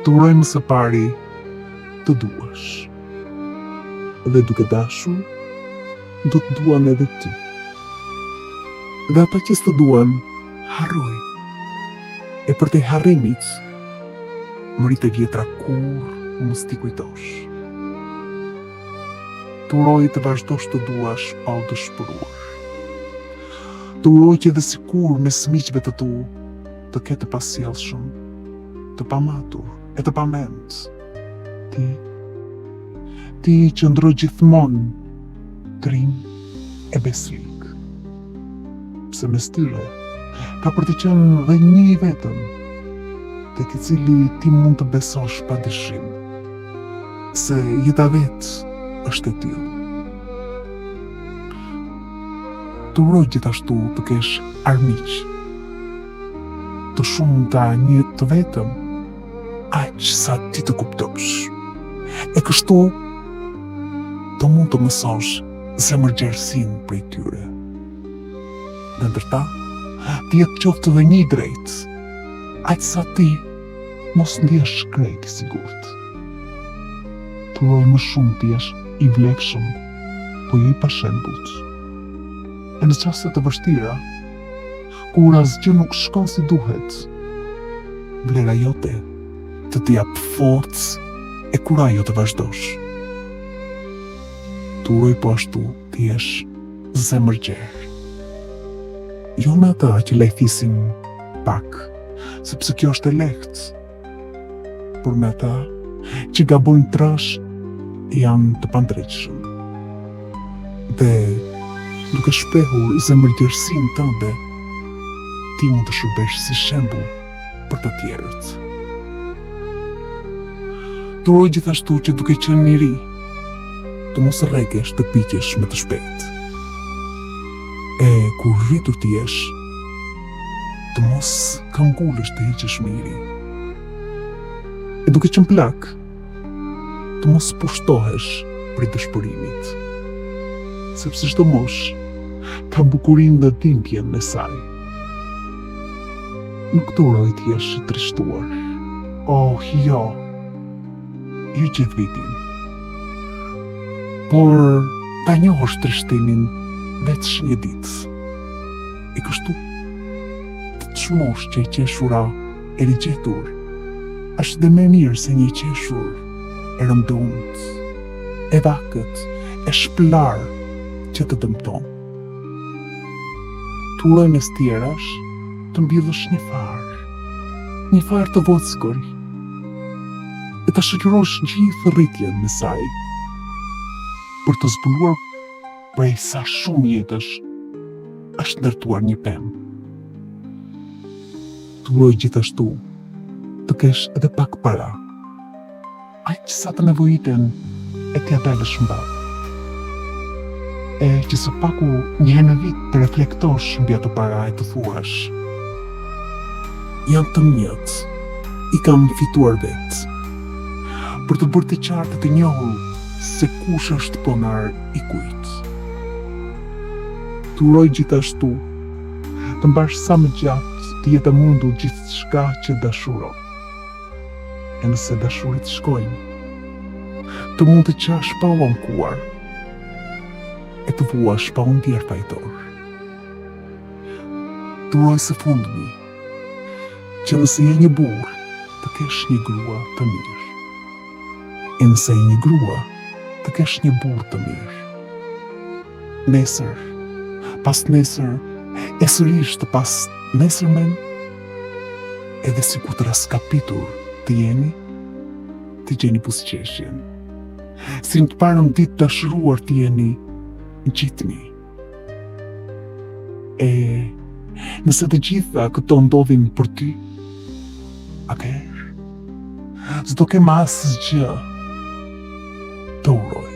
Të urojmë së pari të duash. Dhe duke dashur, do të duan edhe ty. Dhe ata që s'të duan, harroj. E për te harrimit, mërit e vjetra kur mos t'i kujtosh. Të uroj të vazhdosh të duash pa u dëshpëruar. Të uroj që edhe sikur mes miqve të tu të ketë pasjellshëm, të pamatur e të pamend. Ti qëndro gjithmonë trim e besnik. Pse mes tyre ka për të qenë dhe një i vetëm, tek i cili ti mund të besosh pa dyshim, se jeta vetë është e tillë. Të uroj gjithashtu të kesh armiq, të shumta një të vetëm, aq sa ti të kuptosh. E kështu të mund të mësosh zemërgjerësinë prej tyre. Dhe ndërta, ti jetë qoftë dhe një drejt, aq sa ti mos ndihesh shkrejt i sigurt. Të uroj më shumë ti jesh i vlefshëm, po jo i pashembullt. E në qaste të vështira, kur asgjë nuk shkon si duhet, vlera jote të jap forcë e kurajo të vazhdosh. Të uroj po ashtu të jesh zemërgjerë. Jo me ata që lehtisin pak, sepse kjo është e lehtë, por me ata që gabojnë trash janë të pandreqshëm. Dhe duke shprehur zemërgjerësinë tënde, ti mund të shërbesh si shembull për të tjerët. Të uroj gjithashtu që duke qenë i ri, të mos rrekesh të piqesh me të shpejt. E kur rritur të jesh, të mos këmbgullesh të hiqesh me i ri. E duke qenë plak, të mos pushtohesh prej dëshpërimit, sepse çdo moshë ka bukurinë dhe dhimbjen e saj. Nuk të uroj të jesh i trishtuar. Oh, jo gjithë vitin. Por ta njohësh trishtimin veç një ditë. E kështu të çmosh që e qeshura e rigjetur është dhe më mirë se një qeshur e rëndumt, e vakët, e shplar që të dëmton. Të uroj mes tjerash të mbillësh një farë të vockër, e ta shoqërosh gjithë rritjen me saj, për të zbuluar prej sa shumë jetësh është ndërtuar një pemë. Të uroj gjithashtu të kesh edhe pak para, aq sa të nevojiten e t'ja dalësh mbrapa. E që së paku një herë në vit të reflektosh mbi ato para e të thuash: janë të mjet, i kam fituar vetë. Për të bërë të qartë të njohur se kush është pronar i kujt. Të uroj gjithashtu të mbash sa më gjatë të jetë mundur gjithçka që dashuron. E nëse dashurit shkojnë, të mund të qash pa u ankuar, e të vuash pa u ndjerë fajtor. Të uroj së fundmi që nëse je një burr, të kesh një grua të mirë. E nëse je një grua, të kesh një burr të mirë. Nesër, pas nesër, e sërish të pas nesërmen, edhe si ku të raskapitur të jeni, të gjeni pusqeshjen. Si në të parën ditë dashëruar të jeni, në gjithni. E nëse të gjitha këto ndodhin për ty, atëherë s'do kem asgjë të uroj.